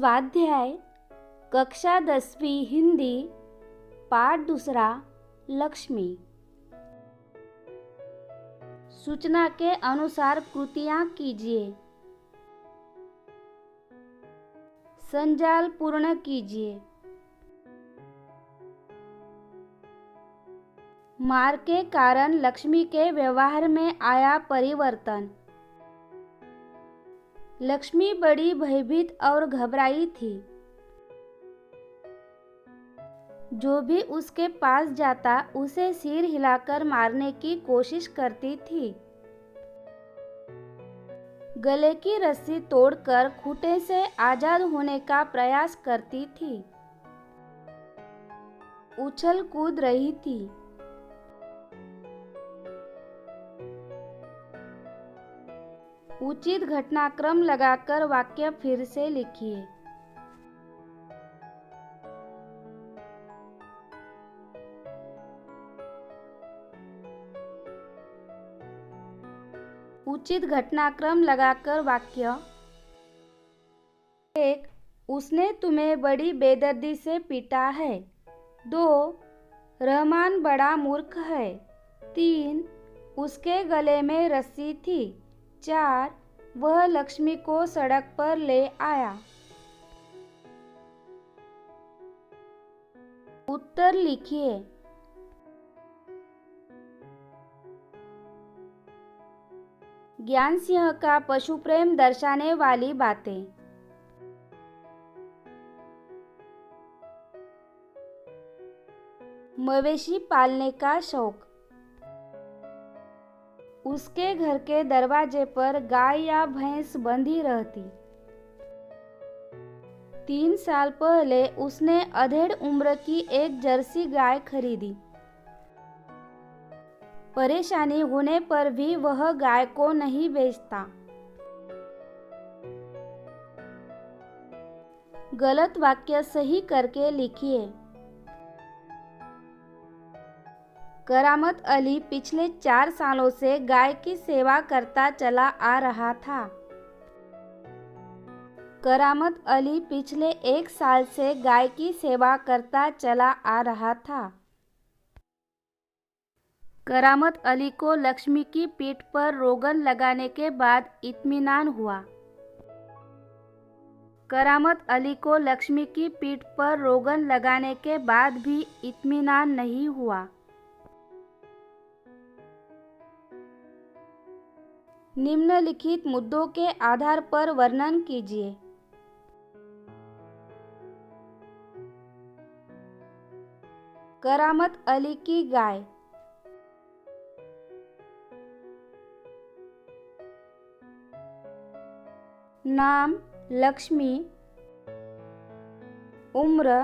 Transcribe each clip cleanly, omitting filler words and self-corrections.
स्वाध्याय कक्षा 10वीं हिंदी पाठ दूसरा लक्ष्मी। सूचना के अनुसार कृतियां कीजिए। संजाल पूर्ण कीजिए। मार के कारण लक्ष्मी के व्यवहार में आया परिवर्तन। लक्ष्मी बड़ी भयभीत और घबराई थी। जो भी उसके पास जाता उसे सिर हिलाकर मारने की कोशिश करती थी। गले की रस्सी तोड़कर खूंटे से आजाद होने का प्रयास करती थी। उछल कूद रही थी। उचित घटनाक्रम लगाकर वाक्य फिर से लिखिए। उचित घटनाक्रम लगाकर वाक्य। 1. उसने तुम्हें बड़ी बेदर्दी से पीटा है। 2. रहमान बड़ा मूर्ख है। 3. उसके गले में रस्सी थी। 4. वह लक्ष्मी को सड़क पर ले आया। उत्तर लिखिए। ज्ञान सिंह का पशु प्रेम दर्शाने वाली बातें। मवेशी पालने का शौक। उसके घर के दरवाजे पर गाय या भैंस बंधी रहती। 3 साल पहले उसने अधेड़ उम्र की एक जर्सी गाय खरीदी। परेशानी होने पर भी वह गाय को नहीं बेचता। गलत वाक्य सही करके लिखिए। करामत अली पिछले 4 सालों से गाय की सेवा करता चला आ रहा था। करामत अली पिछले 1 साल से गाय की सेवा करता चला आ रहा था। करामत अली को लक्ष्मी की पीठ पर रोगन लगाने के बाद इत्मीनान हुआ। करामत अली को लक्ष्मी की पीठ पर रोगन लगाने के बाद भी इत्मीनान नहीं हुआ। निम्नलिखित मुद्दों के आधार पर वर्णन कीजिए। करामत अली की गाय। नाम लक्ष्मी। उम्र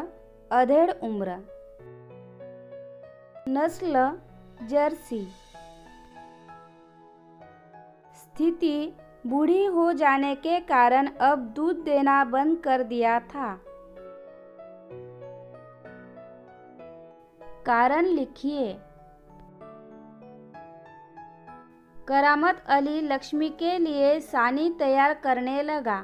अधेड़ उम्र। नस्ल जर्सी। स्थिति बूढ़ी हो जाने के कारण अब दूध देना बंद कर दिया था। कारण लिखिए। करामत अली लक्ष्मी के लिए सानी तैयार करने लगा।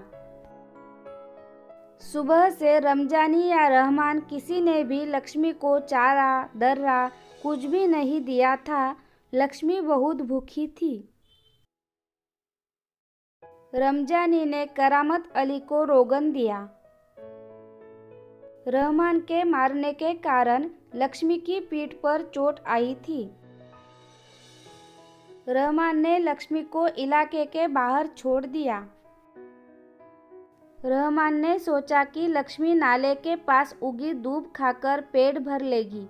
सुबह से रमजानी या रहमान किसी ने भी लक्ष्मी को चारा दर्रा कुछ भी नहीं दिया था। लक्ष्मी बहुत भूखी थी। रमजानी ने करामत अली को रोगन दिया। रहमान के मारने के कारण लक्ष्मी की पीठ पर चोट आई थी। रहमान ने लक्ष्मी को इलाके के बाहर छोड़ दिया। रहमान ने सोचा कि लक्ष्मी नाले के पास उगी दूब खाकर पेट भर लेगी।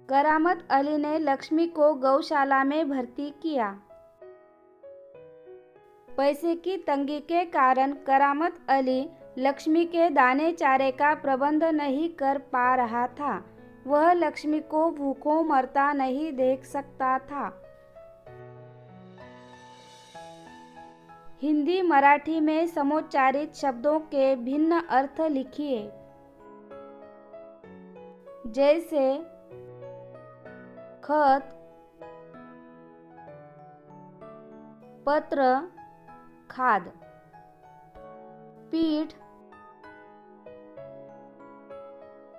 करामत अली ने लक्ष्मी को गौशाला में भर्ती किया। पैसे की तंगी के कारण करामत अली लक्ष्मी के दाने चारे का प्रबंध नहीं कर पा रहा था। वह लक्ष्मी को भूखों मरता नहीं देख सकता था। हिंदी मराठी में समोच्चारित शब्दों के भिन्न अर्थ लिखिए। जैसे खत, पत्र, खाद। पीठ,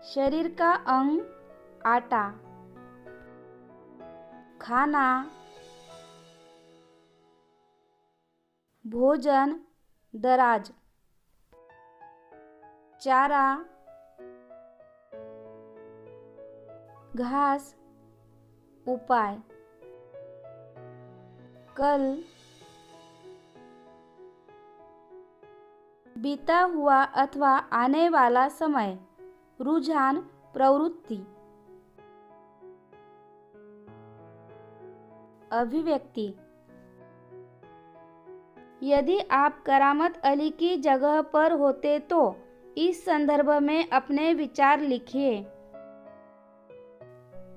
शरीर का अंग, आटा, खाना, भोजन, दराज, चारा, घास, उपाय, कल, बीता हुआ अथवा आने वाला समय, रुझान, प्रवृत्ति, अभिव्यक्ति। यदि आप करामत अली की जगह पर होते तो इस संदर्भ में अपने विचार लिखिए।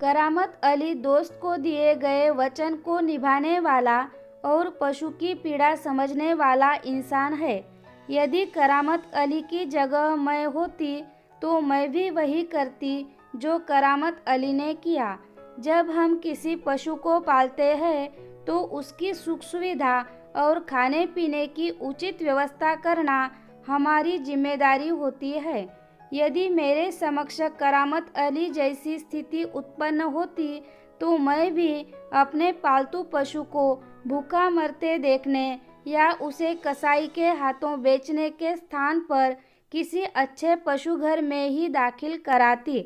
करामत अली दोस्त को दिए गए वचन को निभाने वाला और पशु की पीड़ा समझने वाला इंसान है। यदि करामत अली की जगह मैं होती तो मैं भी वही करती जो करामत अली ने किया। जब हम किसी पशु को पालते हैं तो उसकी सुख सुविधा और खाने पीने की उचित व्यवस्था करना हमारी जिम्मेदारी होती है। यदि मेरे समक्ष करामत अली जैसी स्थिति उत्पन्न होती तो मैं भी अपने पालतू पशु को भूखा मरते देखने या उसे कसाई के हाथों बेचने के स्थान पर किसी अच्छे पशु घर में ही दाखिल कराती।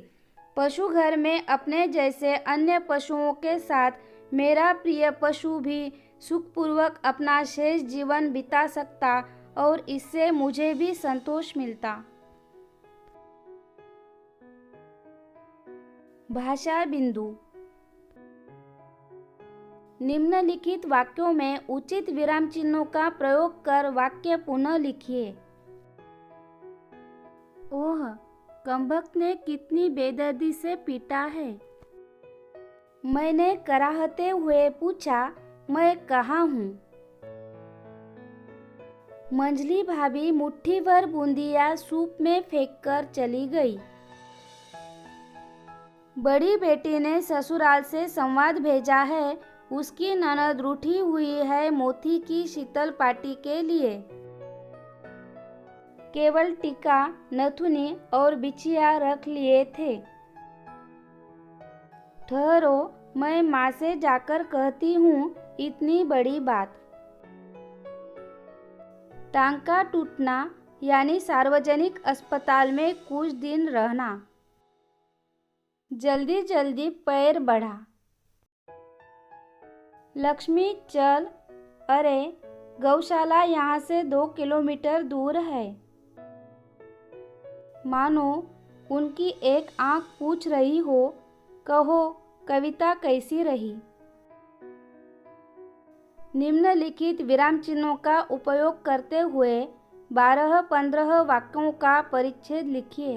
पशु घर में अपने जैसे अन्य पशुओं के साथ मेरा प्रिय पशु भी सुखपूर्वक अपना शेष जीवन बिता सकता और इससे मुझे भी संतोष मिलता। भाषा बिंदु। निम्नलिखित वाक्यों में उचित विराम चिन्हों का प्रयोग कर वाक्य पुनः लिखिए। ओह, कमबख्त ने कितनी बेदर्दी से पीटा है। मैंने कराहते हुए पूछा, मैं कहाँ हूँ? मंझली भाभी मुट्ठी भर बूंदिया सूप में फेंककर चली गई। बड़ी बेटी ने ससुराल से संवाद भेजा है, उसकी ननद रूठी हुई है मोती की शीतल पार्टी के लिए। केवल टीका, नथुनी और बिछिया रख लिए थे। ठहरो, मैं माँ से जाकर कहती हूँ इतनी बड़ी बात। टांग का टूटना यानी सार्वजनिक अस्पताल में कुछ दिन रहना। जल्दी जल्दी पैर बढ़ा। लक्ष्मी चल, अरे गौशाला यहाँ से 2 किलोमीटर दूर है। मानो उनकी एक आंख पूछ रही हो, कहो कविता कैसी रही। निम्नलिखित विराम चिन्हों का उपयोग करते हुए 12-15 वाक्यों का परिच्छेद लिखिए।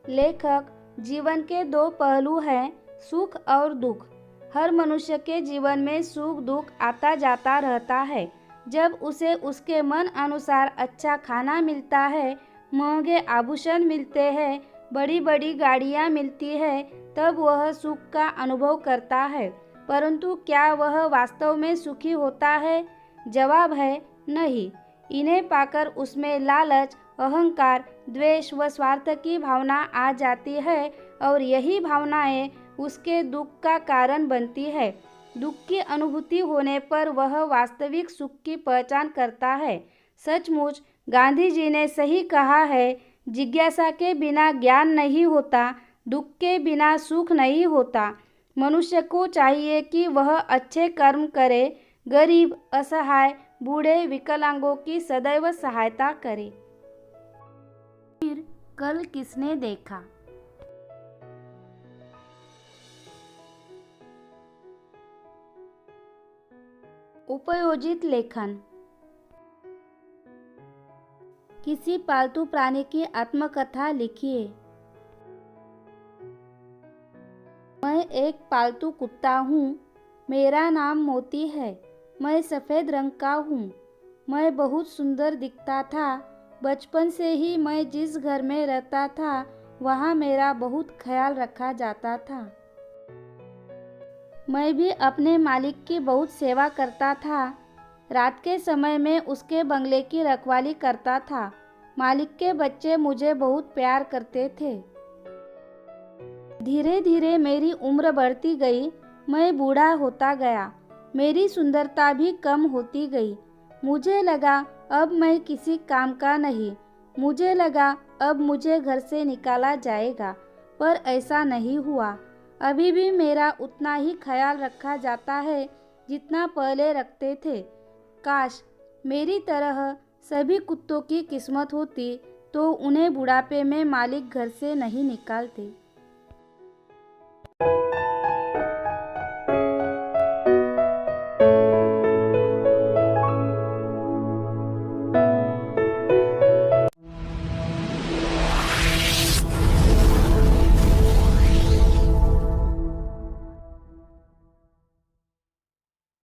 लेखक, जीवन के 2 पहलू हैं, सुख और दुख। हर मनुष्य के जीवन में सुख दुख आता जाता रहता है। जब उसे उसके मन अनुसार अच्छा खाना मिलता है, महंगे आभूषण मिलते हैं, बड़ी बड़ी गाड़ियाँ मिलती है, तब वह सुख का अनुभव करता है। परंतु क्या वह वास्तव में सुखी होता है? जवाब है नहीं। इन्हें पाकर उसमें लालच, अहंकार, द्वेष व स्वार्थ की भावना आ जाती है और यही भावनाएं उसके दुख का कारण बनती है। दुख की अनुभूति होने पर वह वास्तविक सुख की पहचान करता है। सचमुच गांधी जी ने सही कहा है, जिज्ञासा के बिना ज्ञान नहीं होता, दुख के बिना सुख नहीं होता। मनुष्य को चाहिए कि वह अच्छे कर्म करे, गरीब, असहाय, बूढ़े, विकलांगों की सदैव सहायता करे। फिर कल किसने देखा? उपयोजित लेखन। किसी पालतू प्राणी की आत्मकथा लिखिए। मैं एक पालतू कुत्ता हूँ। मेरा नाम मोती है। मैं सफ़ेद रंग का हूँ। मैं बहुत सुंदर दिखता था। बचपन से ही मैं जिस घर में रहता था वहाँ मेरा बहुत ख्याल रखा जाता था। मैं भी अपने मालिक की बहुत सेवा करता था। रात के समय में उसके बंगले की रखवाली करता था। मालिक के बच्चे मुझे बहुत प्यार करते थे। धीरे धीरे मेरी उम्र बढ़ती गई। मैं बूढ़ा होता गया। मेरी सुंदरता भी कम होती गई। मुझे लगा अब मैं किसी काम का नहीं। मुझे लगा अब मुझे घर से निकाला जाएगा, पर ऐसा नहीं हुआ। अभी भी मेरा उतना ही ख्याल रखा जाता है जितना पहले रखते थे। काश मेरी तरह सभी कुत्तों की किस्मत होती तो उन्हें बुढ़ापे में मालिक घर से नहीं निकालते।